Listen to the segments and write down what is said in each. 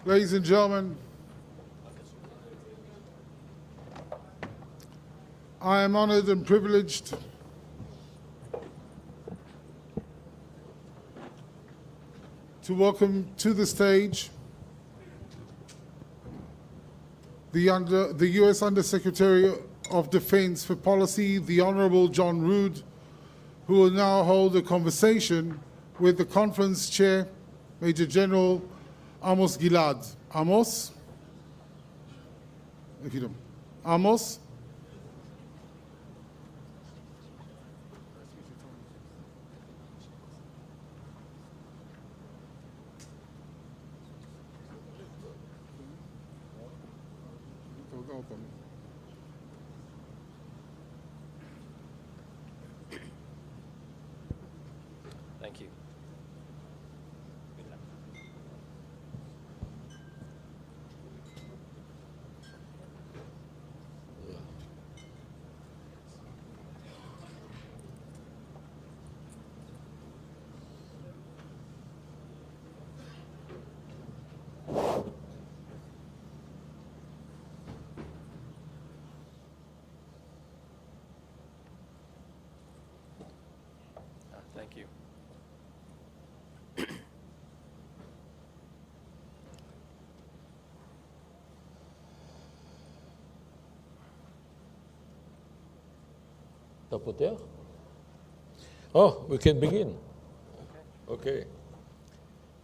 Ladies and gentlemen, I am honored and privileged to welcome to the stage the U.S. Undersecretary of Defense for Policy, the Honorable John Rood, who will now hold a conversation with the conference chair, Major General Amos Gilad. Amos? If you don't. Amos? Thank you. Thank you. אתה פותח? Oh, we can begin. Okay.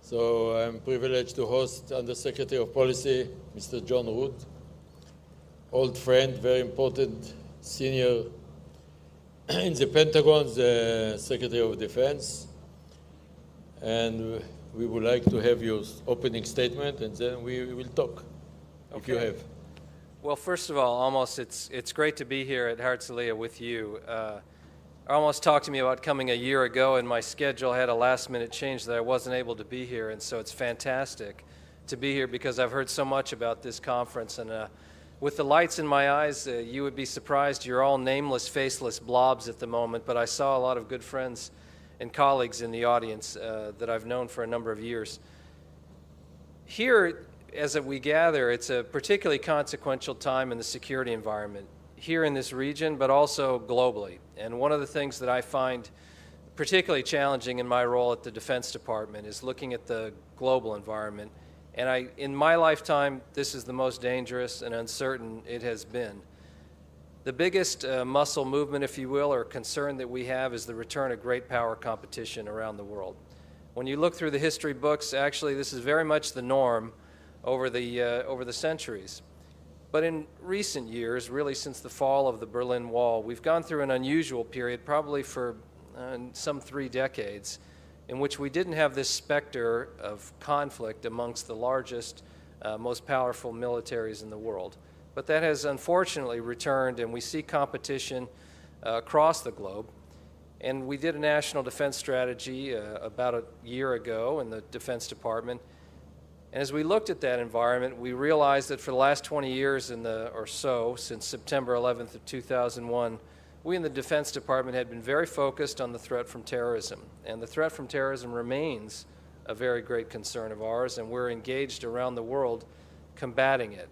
So I'm privileged to host Undersecretary of Policy, Mr. John Rood, old friend, very important senior in the Pentagon, the Secretary of Defense. And we would like to have your opening statement, and then we will talk, if you have. Well, first of all, Amos, it's great to be here at Herzliya with you. Amos talked to me about coming a year ago, and my schedule had a last-minute change that I wasn't able to be here, and so it's fantastic to be here because I've heard so much about this conference. And with the lights in my eyes, you would be surprised. You're all nameless, faceless blobs at the moment, but I saw a lot of good friends and colleagues in the audience that I've known for a number of years. Here, as we gather, it's a particularly consequential time in the security environment here in this region, but also globally. And one of the things that I find particularly challenging in my role at the Defense Department is looking at the global environment. And in my lifetime, this is the most dangerous and uncertain it has been. The biggest muscle movement, if you will, or concern that we have is the return of great power competition around the world. When you look through the history books, actually this is very much the norm over the centuries. But in recent years, really since the fall of the Berlin Wall, we've gone through an unusual period, probably for some 3 decades, in which we didn't have this specter of conflict amongst the largest, most powerful militaries in the world. But that has unfortunately returned, and we see competition across the globe. And we did a national defense strategy about a year ago in the Defense Department. And as we looked at that environment, we realized that for the last 20 years or so, since September 11th of 2001, we in the Defense Department had been very focused on the threat from terrorism. And the threat from terrorism remains a very great concern of ours, and we're engaged around the world combating it.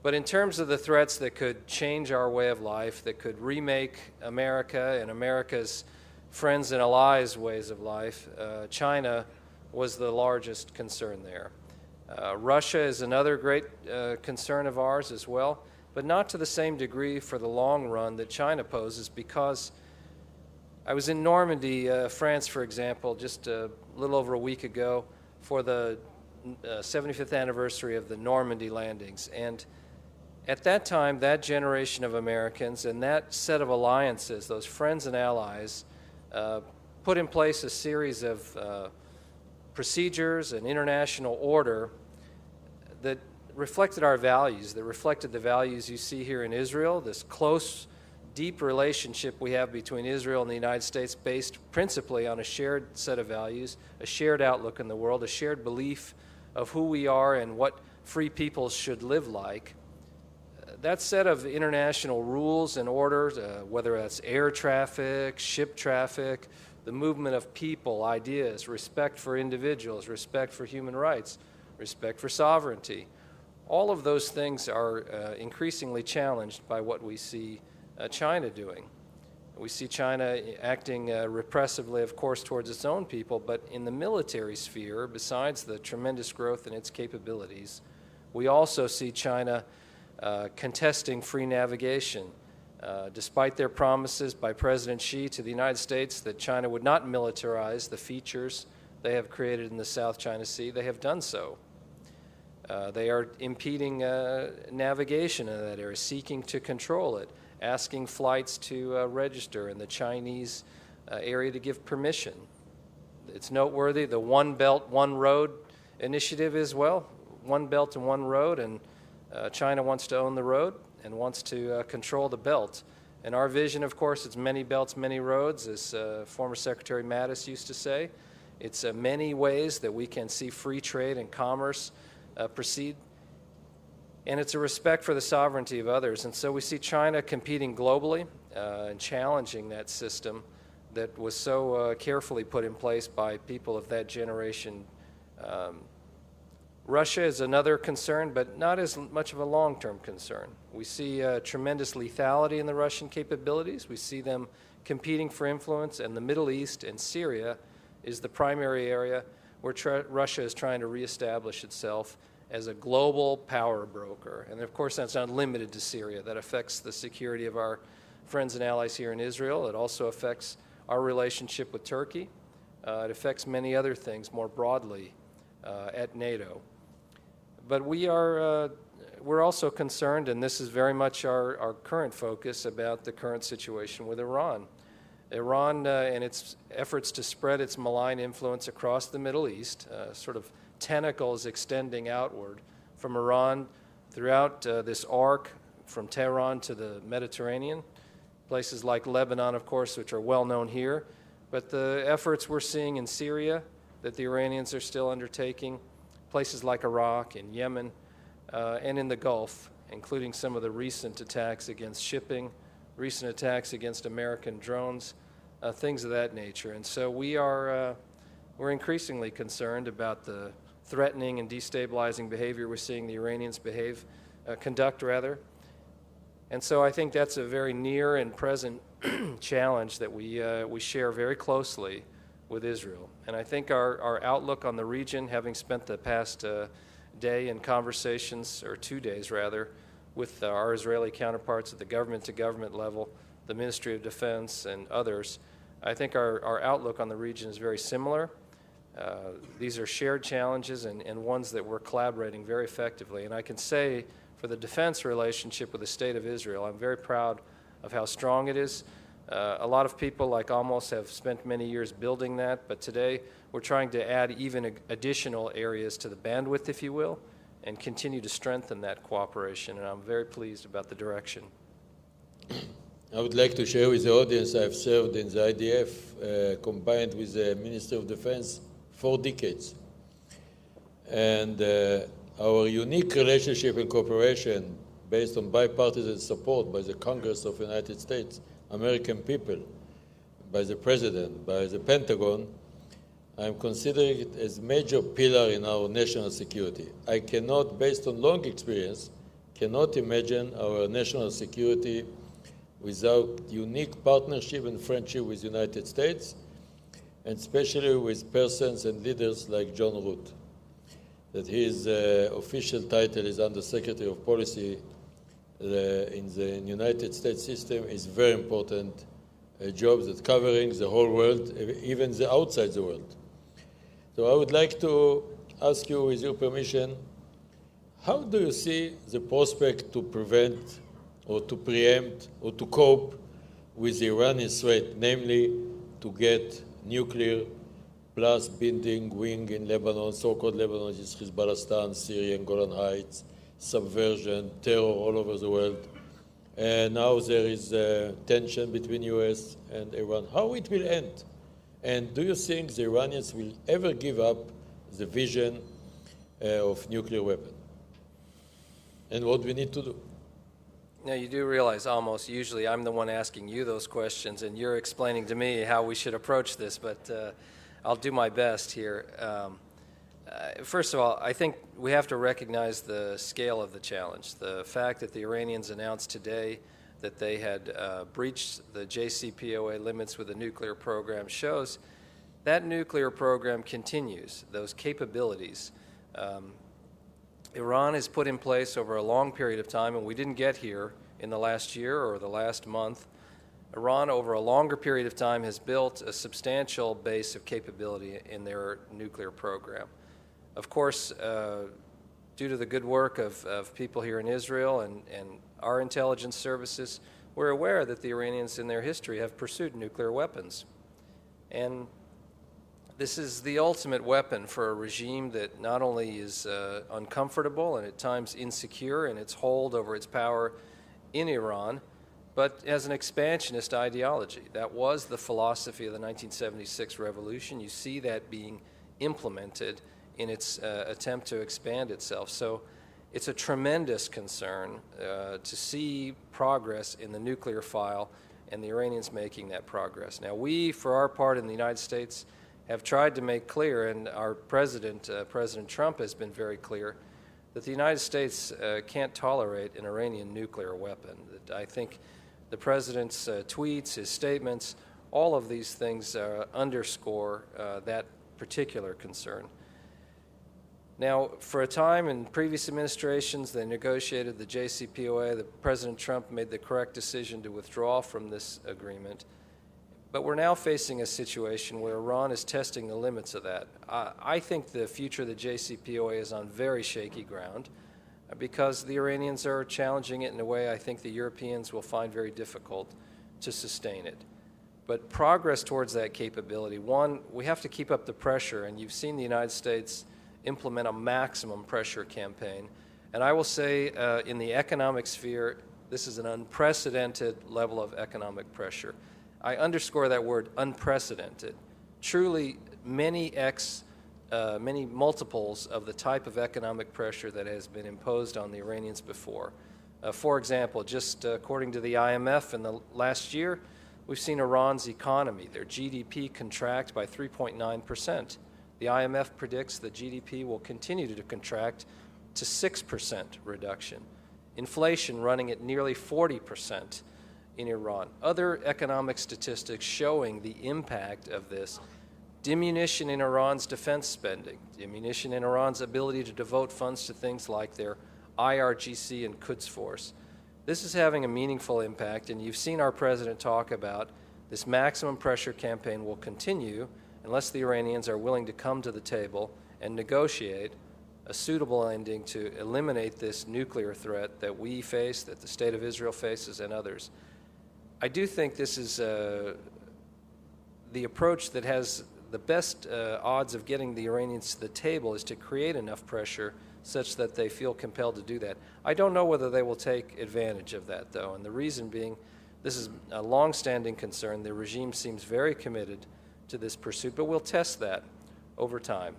But in terms of the threats that could change our way of life, that could remake America and America's friends and allies' ways of life, China was the largest concern there. Russia is another great concern of ours as well, but not to the same degree for the long run that China poses, because I was in Normandy, France, for example, just a little over a week ago for the 75th anniversary of the Normandy landings. And at that time, that generation of Americans and that set of alliances, those friends and allies, put in place a series of procedures and international order that reflected our values, that reflected the values you see here in Israel, this close, deep relationship we have between Israel and the United States based principally on a shared set of values, a shared outlook in the world, a shared belief of who we are and what free peoples should live like. That set of international rules and orders, whether that's air traffic, ship traffic, the movement of people, ideas, respect for individuals, respect for human rights, respect for sovereignty. All of those things are increasingly challenged by what we see China doing. We see China acting repressively, of course, towards its own people, but in the military sphere, besides the tremendous growth in its capabilities, we also see China contesting free navigation. Despite their promises by President Xi to the United States that China would not militarize the features they have created in the South China Sea, they have done so. They are impeding navigation in that area, seeking to control it, asking flights to register in the Chinese area to give permission. It's noteworthy, the One Belt, One Road initiative is, well, one belt and one road, and China wants to own the road and wants to control the belt. And our vision, of course, it's many belts, many roads, as former Secretary Mattis used to say. It's many ways that we can see free trade and commerce proceed. And it's a respect for the sovereignty of others. And so we see China competing globally and challenging that system that was so carefully put in place by people of that generation. Russia is another concern, but not as much of a long-term concern. We see tremendous lethality in the Russian capabilities. We see them competing for influence, and the Middle East and Syria is the primary area where Russia is trying to reestablish itself as a global power broker. And of course, that's not limited to Syria. That affects the security of our friends and allies here in Israel. It also affects our relationship with Turkey. It affects many other things more broadly at NATO. But we're also concerned, and this is very much our current focus, about the current situation with Iran. Iran and its efforts to spread its malign influence across the Middle East, sort of tentacles extending outward from Iran throughout this arc from Tehran to the Mediterranean, places like Lebanon, of course, which are well known here, but the efforts we're seeing in Syria that the Iranians are still undertaking, places like Iraq and Yemen, and in the Gulf, including some of the recent attacks against shipping, recent attacks against American drones, things of that nature. And so we're increasingly concerned about the threatening and destabilizing behavior we're seeing the Iranians conduct. And so I think that's a very near and present challenge that we share very closely with Israel. And I think our outlook on the region, having spent the past day in conversations, or 2 days rather, with our Israeli counterparts at the government-to-government level, the Ministry of Defense and others, I think our outlook on the region is very similar. These are shared challenges and ones that we're collaborating very effectively. And I can say for the defense relationship with the State of Israel, I'm very proud of how strong it is. A lot of people like Amos have spent many years building that, but today we're trying to add even additional areas to the bandwidth, if you will, and continue to strengthen that cooperation, and I'm very pleased about the direction. I would like to share with the audience I've served in the IDF combined with the Ministry of Defense 4 decades. And our unique relationship and cooperation based on bipartisan support by the Congress of the United States, American people, by the President, by the Pentagon, I'm considering it as a major pillar in our national security. I cannot, based on long experience, cannot imagine our national security without unique partnership and friendship with the United States, and especially with persons and leaders like John Rood. That his official title is Under-Secretary of Policy in the United States system is very important job that covering the whole world, even the outside the world. So I would like to ask you, with your permission, how do you see the prospect to prevent or to preempt or to cope with the Iranian threat, namely to get nuclear plus binding wing in Lebanon, so-called Lebanon, which is Hezbollah, Syria, and Golan Heights, subversion, terror all over the world. And now there is tension between U.S. and Iran. How it will end? And do you think the Iranians will ever give up the vision of nuclear weapon? And what we need to do? Now, you do realize almost usually I'm the one asking you those questions, and you're explaining to me how we should approach this, but I'll do my best here. First of all, I think we have to recognize the scale of the challenge. The fact that the Iranians announced today that they had breached the JCPOA limits with a nuclear program shows that nuclear program continues, those capabilities. Iran has put in place over a long period of time, and we didn't get here in the last year or the last month. Iran, over a longer period of time, has built a substantial base of capability in their nuclear program. Of course, due to the good work of people here in Israel and our intelligence services, we're aware that the Iranians in their history have pursued nuclear weapons. And this is the ultimate weapon for a regime that not only is uncomfortable and at times insecure in its hold over its power in Iran, but has an expansionist ideology. That was the philosophy of the 1976 revolution. You see that being implemented in its attempt to expand itself. So it's a tremendous concern to see progress in the nuclear file and the Iranians making that progress. Now, we, for our part in the United States, have tried to make clear, and our president, President Trump, has been very clear, that the United States can't tolerate an Iranian nuclear weapon. That I think the president's tweets, his statements, all of these things underscore that particular concern. Now, for a time in previous administrations, they negotiated the JCPOA. President Trump made the correct decision to withdraw from this agreement. But we're now facing a situation where Iran is testing the limits of that. I think the future of the JCPOA is on very shaky ground because the Iranians are challenging it in a way I think the Europeans will find very difficult to sustain it. But progress towards that capability, one, we have to keep up the pressure, and you've seen the United States implement a maximum pressure campaign. And I will say in the economic sphere, this is an unprecedented level of economic pressure. I underscore that word, unprecedented. Truly, many multiples of the type of economic pressure that has been imposed on the Iranians before. For example, just according to the IMF in the last year, we've seen Iran's economy, their GDP, contract by 3.9%. The IMF predicts that GDP will continue to contract to 6% reduction. Inflation running at nearly 40% in Iran. Other economic statistics showing the impact of this. Diminution in Iran's defense spending. Diminution in Iran's ability to devote funds to things like their IRGC and Quds Force. This is having a meaningful impact, and you've seen our president talk about this maximum pressure campaign will continue unless the Iranians are willing to come to the table and negotiate a suitable ending to eliminate this nuclear threat that we face, that the State of Israel faces, and others. I do think this is the approach that has the best odds of getting the Iranians to the table is to create enough pressure such that they feel compelled to do that. I don't know whether they will take advantage of that, though, and the reason being this is a long-standing concern. The regime seems very committed to this pursuit, but we'll test that over time.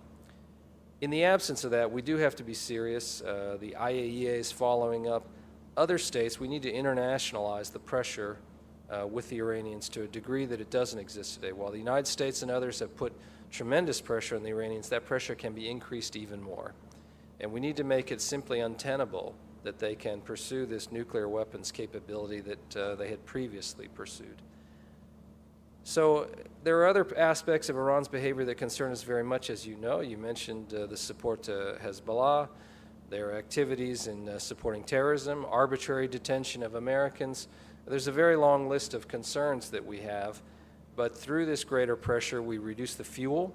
In the absence of that, we do have to be serious. The IAEA is following up. Other states, we need to internationalize the pressure with the Iranians to a degree that it doesn't exist today. While the United States and others have put tremendous pressure on the Iranians, that pressure can be increased even more. And we need to make it simply untenable that they can pursue this nuclear weapons capability that they had previously pursued. So there are other aspects of Iran's behavior that concern us very much, as you know. You mentioned the support to Hezbollah, their activities in supporting terrorism, arbitrary detention of Americans. There's a very long list of concerns that we have, but through this greater pressure, we reduce the fuel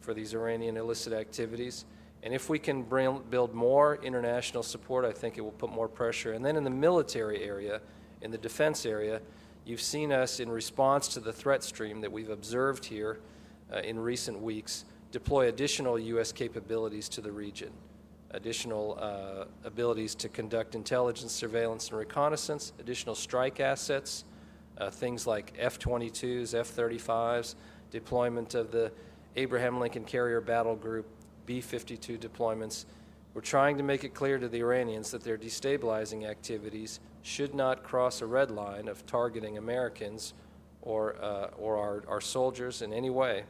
for these Iranian illicit activities. And if we can build more international support, I think it will put more pressure. And then in the military area, in the defense area, you've seen us, in response to the threat stream that we've observed here in recent weeks, deploy additional U.S. capabilities to the region, additional abilities to conduct intelligence, surveillance, and reconnaissance, additional strike assets, things like F-22s, F-35s, deployment of the Abraham Lincoln Carrier Battle Group, B-52 deployments. We're trying to make it clear to the Iranians that their destabilizing activities should not cross a red line of targeting Americans or our soldiers in any way.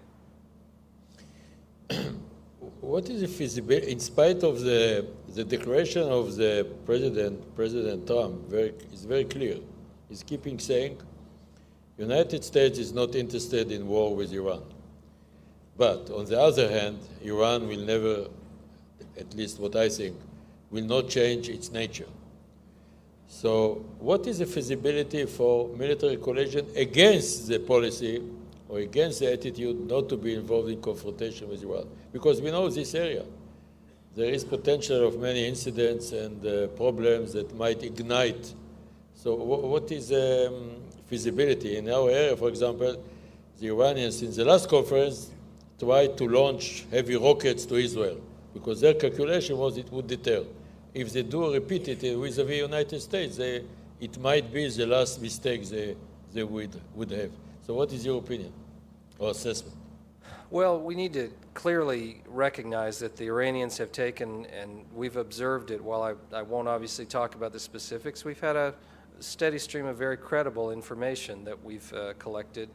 what is the feasibility, in spite of the declaration of the President Trump, is very clear. He's keeping saying, United States is not interested in war with Iran. But on the other hand, Iran will never, at least what I think, will not change its nature. So what is the feasibility for military coalition against the policy or against the attitude not to be involved in confrontation with Iran? Because we know this area. There is potential of many incidents and problems that might ignite. So what is feasibility? In our area, for example, the Iranians in the last conference tried to launch heavy rockets to Israel because their calculation was it would deter. If they do repeat it vis-a-vis the United States, it might be the last mistake they would have. So what is your opinion or assessment? Well, we need to clearly recognize that the Iranians have taken, and we've observed it, while I won't obviously talk about the specifics, we've had a steady stream of very credible information that we've collected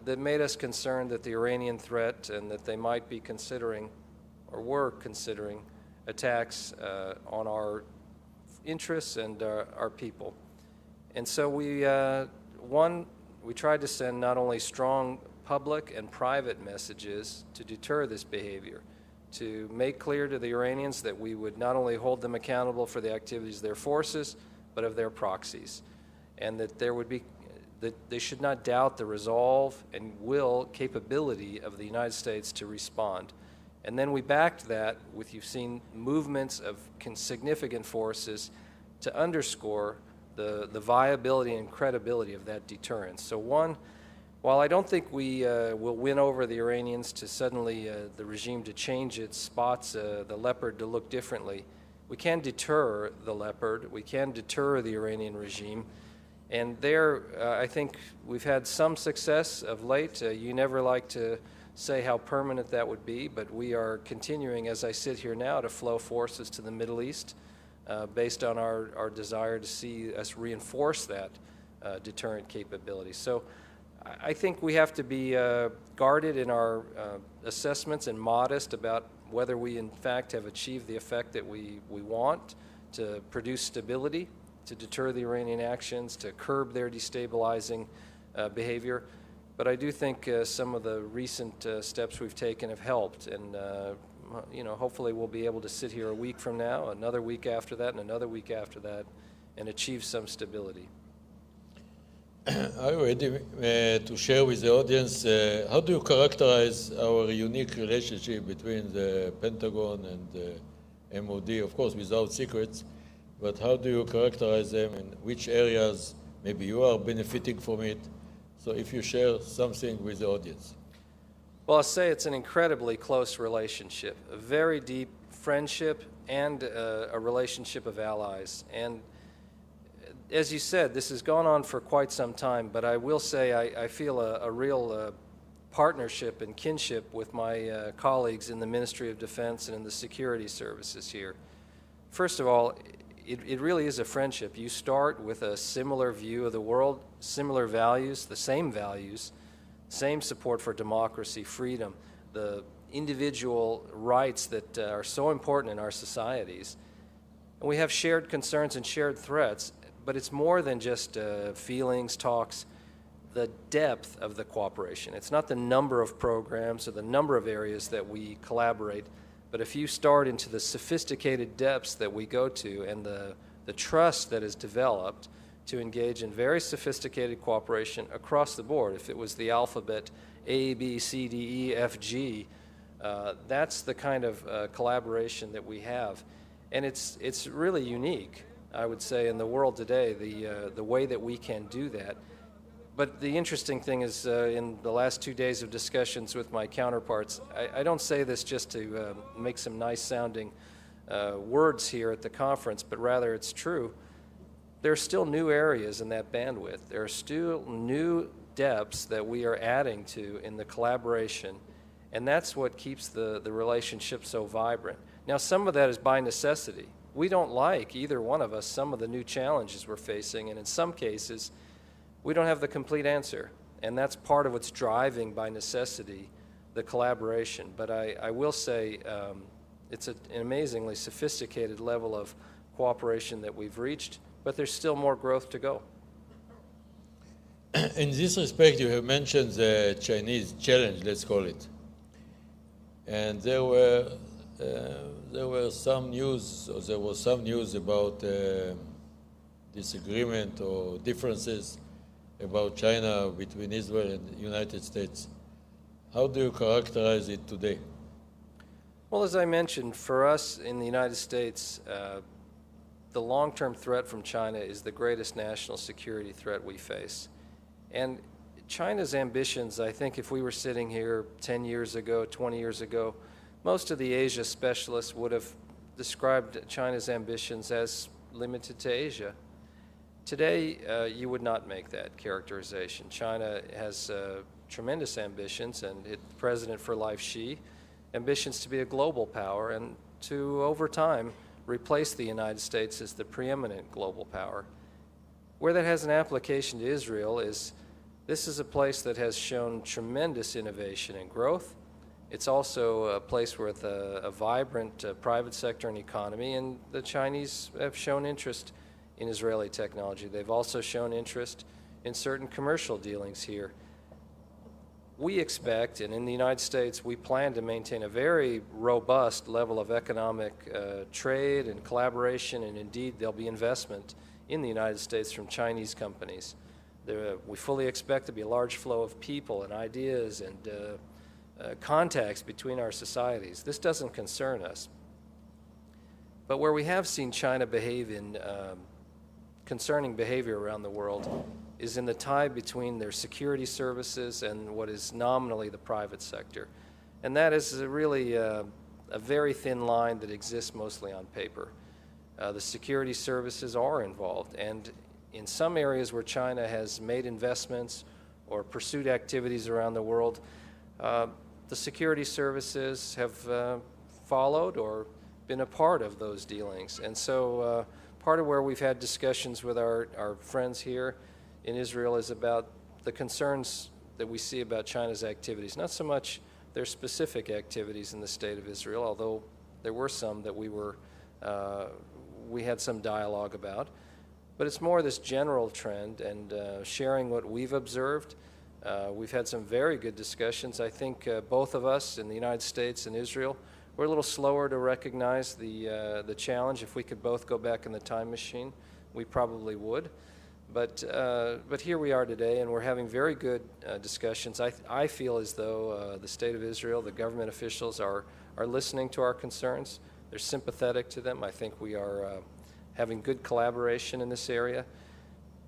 that made us concerned that the Iranian threat and that they might be considering or were considering attacks on our interests and our people. And so we tried to send not only strong public and private messages to deter this behavior, to make clear to the Iranians that we would not only hold them accountable for the activities of their forces, but of their proxies, and that that they should not doubt the resolve and capability of the United States to respond. And then we backed that with, you've seen, movements of significant forces to underscore the viability and credibility of that deterrence. So while I don't think we will win over the Iranians to suddenly the regime to change its spots, the leopard to look differently, we can deter the leopard, we can deter the Iranian regime, and there I think we've had some success of late. You never like to say how permanent that would be, but we are continuing, as I sit here now, to flow forces to the Middle East based on our desire to see us reinforce that deterrent capability. So I think we have to be guarded in our assessments and modest about whether we in fact have achieved the effect that we want to produce stability, to deter the Iranian actions, to curb their destabilizing behavior. But I do think some of the recent steps we've taken have helped, and hopefully we'll be able to sit here a week from now, another week after that, and another week after that, and achieve some stability. Are you ready to share with the audience how do you characterize our unique relationship between the Pentagon and the MOD, of course without secrets, but how do you characterize them, and which areas maybe you are benefiting from it? So if you share something with the audience. Well, I'll say it's an incredibly close relationship, a very deep friendship and a relationship of allies. And as you said, this has gone on for quite some time, but I will say I feel a real partnership and kinship with my colleagues in the Ministry of Defense and in the security services here. First of all, it really is a friendship. You start with a similar view of the world, similar values, the same values, same support for democracy, freedom, the individual rights that are so important in our societies. And we have shared concerns and shared threats, but it's more than just feelings, talks, the depth of the cooperation. It's not the number of programs or the number of areas that we collaborate, but if you start into the sophisticated depths that we go to and the trust that is developed to engage in very sophisticated cooperation across the board, if it was the alphabet A, B, C, D, E, F, G, that's the kind of collaboration that we have. And it's really unique, I would say, in the world today, the way that we can do that. But the interesting thing is, in the last 2 days of discussions with my counterparts, I don't say this just to make some nice-sounding words here at the conference, but rather it's true. There are still new areas in that bandwidth. There are still new depths that we are adding to in the collaboration, and that's what keeps the relationship so vibrant. Now, some of that is by necessity. We don't like, either one of us, some of the new challenges we're facing, and in some cases, we don't have the complete answer, and that's part of what's driving, by necessity, the collaboration. But I will say it's an amazingly sophisticated level of cooperation that we've reached, but there's still more growth to go. In this respect, you have mentioned the Chinese challenge, let's call it. And there was some news about disagreement or differences about China between Israel and the United States. How do you characterize it today? Well, as I mentioned, for us in the United States, the long-term threat from China is the greatest national security threat we face. And China's ambitions, I think if we were sitting here 10 years ago, 20 years ago, most of the Asia specialists would have described China's ambitions as limited to Asia. Today, you would not make that characterization. China has tremendous ambitions, and President for Life Xi, ambitions to be a global power and to, over time, replace the United States as the preeminent global power. Where that has an application to Israel is this is a place that has shown tremendous innovation and growth. It's also a place with a vibrant private sector and economy, and the Chinese have shown interest in Israeli technology. They've also shown interest in certain commercial dealings here. We expect, and in the United States, we plan to maintain a very robust level of economic trade and collaboration, and indeed there'll be investment in the United States from Chinese companies. We fully expect to be a large flow of people and ideas and contacts between our societies. This doesn't concern us. But where we have seen China behave in concerning behavior around the world is in the tie between their security services and what is nominally the private sector. And that is really a very thin line that exists mostly on paper. The security services are involved, and in some areas where China has made investments or pursued activities around the world, the security services have followed or been a part of those dealings. And so part of where we've had discussions with our friends here in Israel is about the concerns that we see about China's activities, not so much their specific activities in the state of Israel, although there were some that we had some dialogue about, but it's more this general trend and sharing what we've observed. We've had some very good discussions. I think both of us in the United States and Israel, we're a little slower to recognize the challenge. If we could both go back in the time machine, we probably would. But here we are today, and we're having very good discussions. I feel as though the State of Israel, the government officials are listening to our concerns. They're sympathetic to them. I think we are having good collaboration in this area.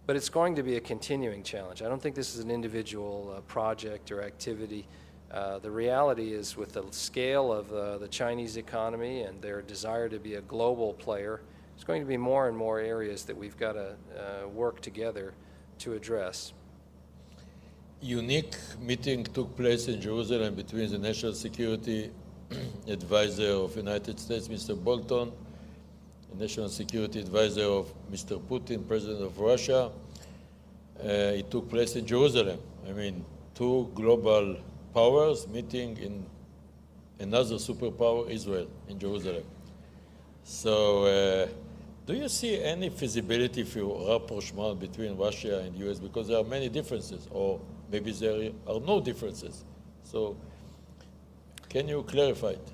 But it's going to be a continuing challenge. I don't think this is an individual project or activity. The reality is, with the scale of the Chinese economy and their desire to be a global player, there's going to be more and more areas that we've got to work together to address. Unique meeting took place in Jerusalem between the National Security Advisor of the United States, Mr. Bolton, the National Security Advisor of Mr. Putin, President of Russia. It took place in Jerusalem. I mean, two global powers meeting in another superpower, Israel, in Jerusalem. So do you see any feasibility for rapprochement between Russia and the US? Because there are many differences, or maybe there are no differences. So can you clarify it?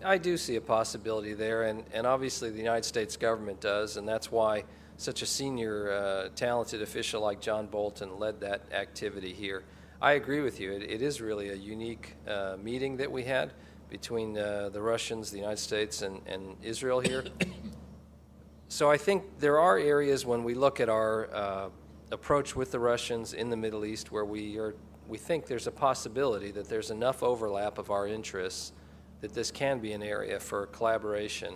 I do see a possibility there, and obviously the United States government does, and that's why such a senior, talented official like John Bolton led that activity here. I agree with you. It is really a unique meeting that we had between the Russians, the United States, and Israel here. So I think there are areas when we look at our approach with the Russians in the Middle East where we think there's a possibility that there's enough overlap of our interests that this can be an area for collaboration.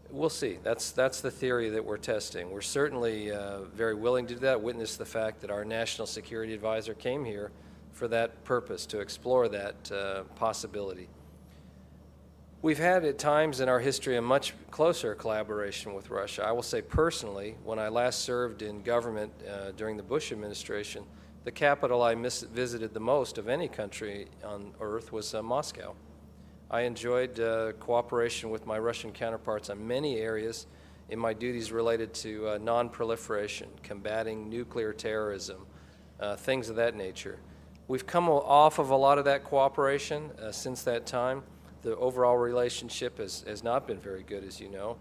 We'll see. That's the theory that we're testing. We're certainly very willing to do that. Witness the fact that our National Security Advisor came here for that purpose, to explore that possibility. We've had at times in our history a much closer collaboration with Russia. I will say personally, when I last served in government during the Bush administration, the capital I visited the most of any country on earth was Moscow. I enjoyed cooperation with my Russian counterparts on many areas in my duties related to non-proliferation, combating nuclear terrorism, things of that nature. We've come off of a lot of that cooperation since that time. The overall relationship has not been very good, as you know.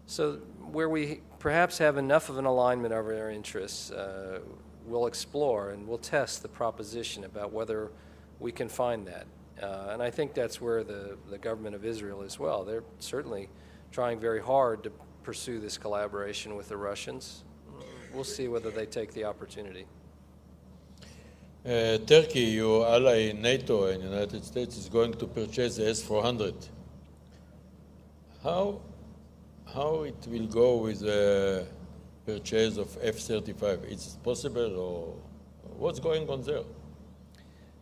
So where we perhaps have enough of an alignment of our interests, we'll explore and we'll test the proposition about whether we can find that. And I think that's where the government of Israel as well. They're certainly trying very hard to pursue this collaboration with the Russians. We'll see whether they take the opportunity. Turkey, your ally in NATO and United States, is going to purchase the S-400. How it will go with the purchase of F-35? Is it possible, or what's going on there?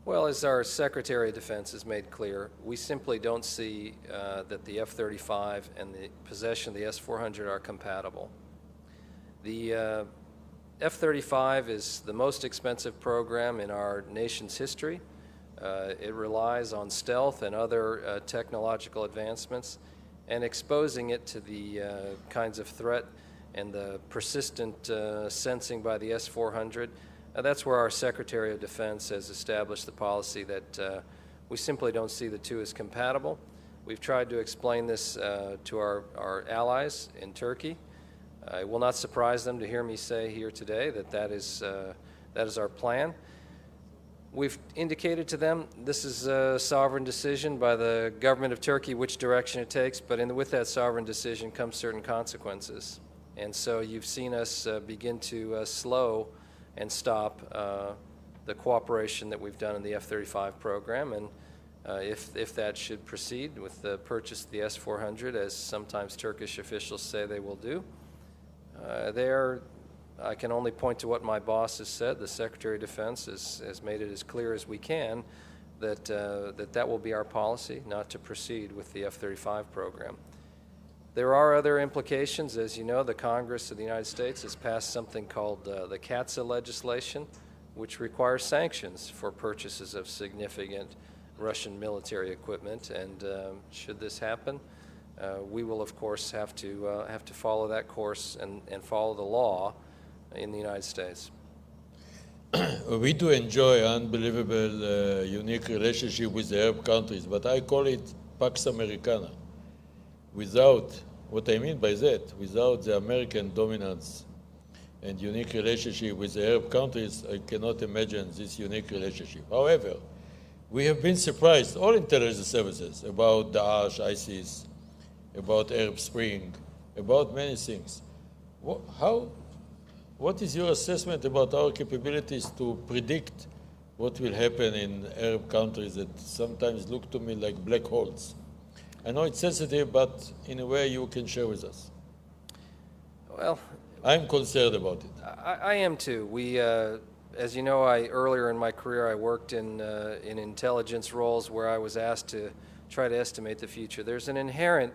Well, as our Secretary of Defense has made clear, we simply don't see that the F-35 and the possession of the S-400 are compatible. The F-35 is the most expensive program in our nation's history. It relies on stealth and other technological advancements, and exposing it to the kinds of threat and the persistent sensing by the S-400, that's where our Secretary of Defense has established the policy that we simply don't see the two as compatible. We've tried to explain this to our allies in Turkey. It will not surprise them to hear me say here today that that is our plan. We've indicated to them this is a sovereign decision by the government of Turkey which direction it takes, but with that sovereign decision comes certain consequences. And so you've seen us begin to slow and stop the cooperation that we've done in the F-35 program. And if that should proceed with the purchase of the S-400, as sometimes Turkish officials say they will do, I can only point to what my boss has said. The Secretary of Defense has made it as clear as we can that that will be our policy, not to proceed with the F-35 program. There are other implications. As you know, the Congress of the United States has passed something called the CATSA legislation, which requires sanctions for purchases of significant Russian military equipment. And should this happen, we will, of course, have to follow that course and follow the law in the United States. We do enjoy unbelievable, unique relationship with the Arab countries, but I call it Pax Americana. What I mean by that, without the American dominance and unique relationship with the Arab countries, I cannot imagine this unique relationship. However, we have been surprised, all intelligence services, about Daesh, ISIS, about Arab Spring, about many things. What is your assessment about our capabilities to predict what will happen in Arab countries that sometimes look to me like black holes? I know it's sensitive, but in a way you can share with us. Well, I'm concerned about it. I am too. We, as you know, earlier in my career I worked in intelligence roles where I was asked to try to estimate the future. There's an inherent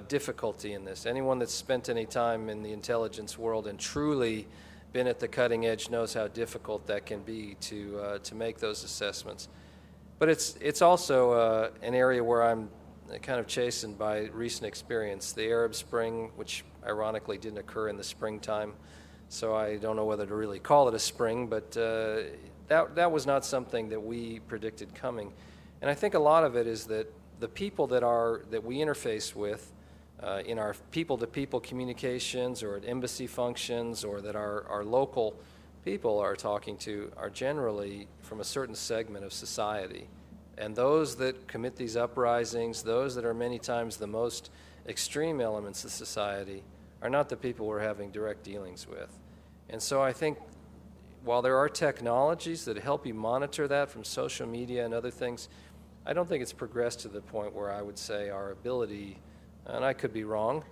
difficulty in this. Anyone that's spent any time in the intelligence world and truly been at the cutting edge knows how difficult that can be to make those assessments. But it's also an area where I'm kind of chastened by recent experience. The Arab Spring, which ironically didn't occur in the springtime, so I don't know whether to really call it a spring, but that was not something that we predicted coming. And I think a lot of it is that the people that we interface with in our people-to-people communications or at embassy functions, or that our local people are talking to, are generally from a certain segment of society. And those that commit these uprisings, those that are many times the most extreme elements of society, are not the people we're having direct dealings with. And so I think while there are technologies that help you monitor that from social media and other things, I don't think it's progressed to the point where I would say our ability, and I could be wrong,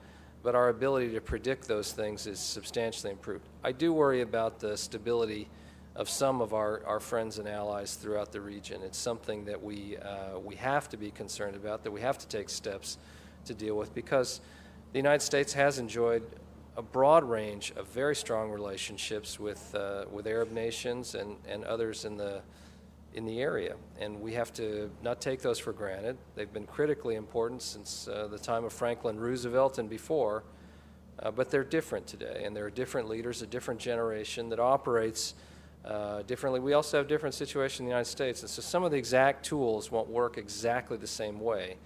but our ability to predict those things is substantially improved. I do worry about the stability of some of our friends and allies throughout the region. It's something that we have to be concerned about, that we have to take steps to deal with, because the United States has enjoyed a broad range of very strong relationships with Arab nations and others in the area, and we have to not take those for granted. They've been critically important since the time of Franklin Roosevelt and before, but they're different today, and there are different leaders, a different generation that operates differently. We also have different situations in the United States, and so some of the exact tools won't work exactly the same way,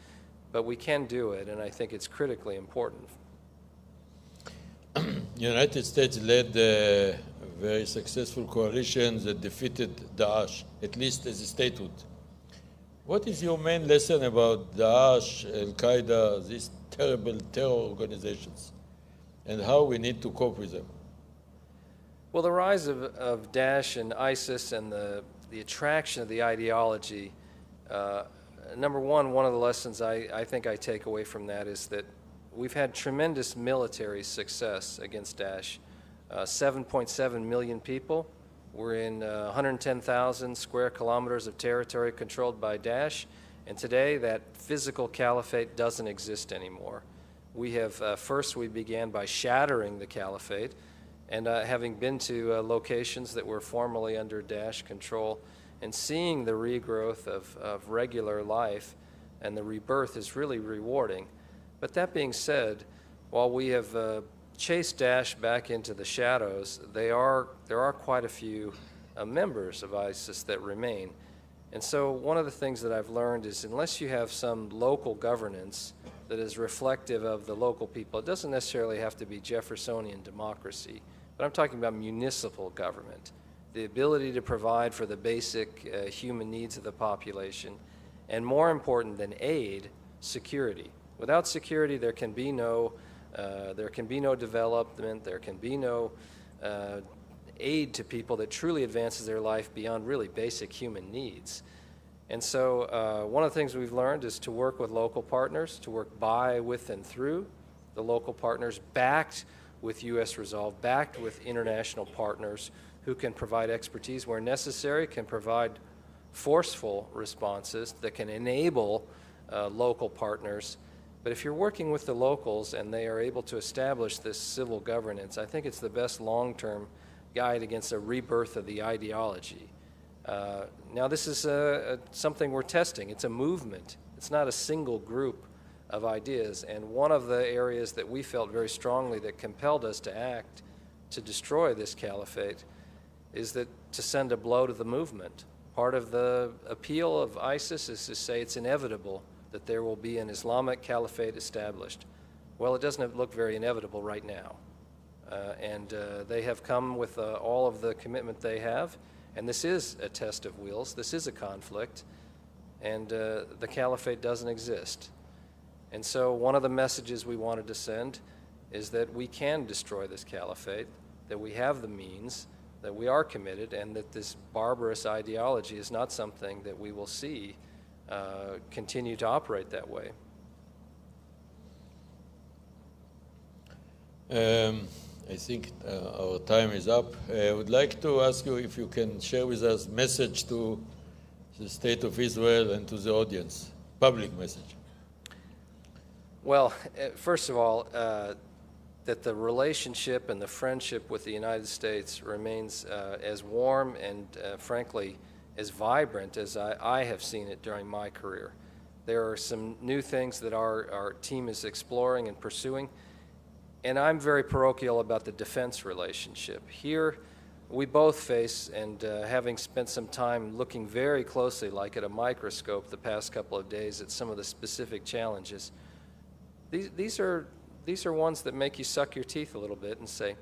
but we can do it, and I think it's critically important. The United States led very successful coalitions that defeated Daesh, at least as a statehood. What is your main lesson about Daesh, Al-Qaeda, these terrible terror organizations, and how we need to cope with them? Well, the rise of Daesh and ISIS and the attraction of the ideology, number one of the lessons I think I take away from that is that we've had tremendous military success against Daesh. 7.7 million people. We're in 110,000 square kilometers of territory controlled by Daesh, and today that physical caliphate doesn't exist anymore. We have, first we began by shattering the caliphate, and having been to locations that were formerly under Daesh control, and seeing the regrowth of regular life and the rebirth is really rewarding. But that being said, while we have chased Daesh back into the shadows, there are quite a few members of ISIS that remain. And so one of the things that I've learned is unless you have some local governance that is reflective of the local people, it doesn't necessarily have to be Jeffersonian democracy, but I'm talking about municipal government, the ability to provide for the basic human needs of the population, and more important than aid, security. Without security, there can be no development, there can be no aid to people that truly advances their life beyond really basic human needs. And so one of the things we've learned is to work with local partners, to work by, with, and through the local partners, backed with U.S. resolve, backed with international partners who can provide expertise where necessary, can provide forceful responses that can enable local partners. But if you're working with the locals and they are able to establish this civil governance, I think it's the best long-term guide against a rebirth of the ideology. Now this is something we're testing. It's a movement. It's not a single group of ideas. And one of the areas that we felt very strongly that compelled us to act to destroy this caliphate is that to send a blow to the movement. Part of the appeal of ISIS is to say it's inevitable that there will be an Islamic caliphate established. Well, it doesn't look very inevitable right now. And they have come with all of the commitment they have, and this is a test of wheels, this is a conflict, and the caliphate doesn't exist. And so one of the messages we wanted to send is that we can destroy this caliphate, that we have the means, that we are committed, and that this barbarous ideology is not something that we will see continue to operate that way. I think our time is up. I would like to ask you if you can share with us a message to the State of Israel and to the audience, public message. Well, first of all, that the relationship and the friendship with the United States remains as warm and, frankly, as vibrant as I have seen it during my career. There are some new things that our team is exploring and pursuing, and I'm very parochial about the defense relationship. Here, we both face, and having spent some time looking very closely, like at a microscope the past couple of days, at some of the specific challenges, these are ones that make you suck your teeth a little bit and say,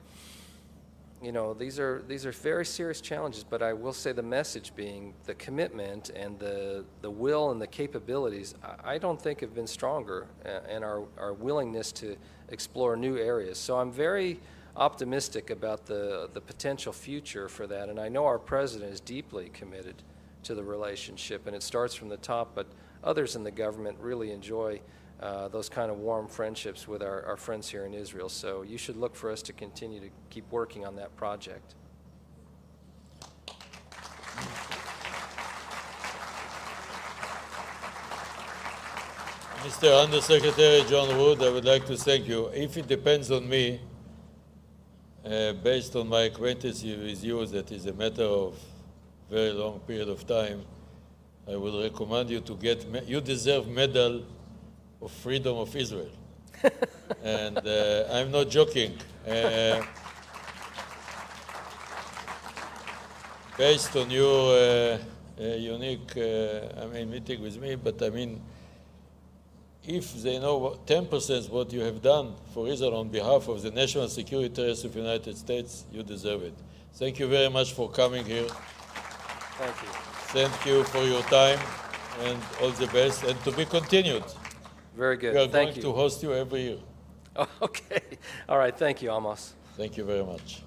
you know, these are very serious challenges, but I will say the message being the commitment and the will and the capabilities, I don't think have been stronger, and our willingness to explore new areas. So I'm very optimistic about the potential future for that, and I know our president is deeply committed to the relationship, and it starts from the top, but others in the government really enjoy those kind of warm friendships with our friends here in Israel. So you should look for us to continue to keep working on that project. Mr. Undersecretary John Rood, I would like to thank you. If it depends on me, based on my acquaintance with you, that is a matter of very long period of time, I would recommend you to get, you deserve medal of freedom of Israel. And I'm not joking. Based on your unique meeting with me, but I mean, if they know 10% what you have done for Israel on behalf of the national security interests of the United States, you deserve it. Thank you very much for coming here. Thank you. Thank you for your time, and all the best, and to be continued. Very good. We are Thank going you. to host you every year. Oh, okay. All right. Thank you, Amos. Thank you very much.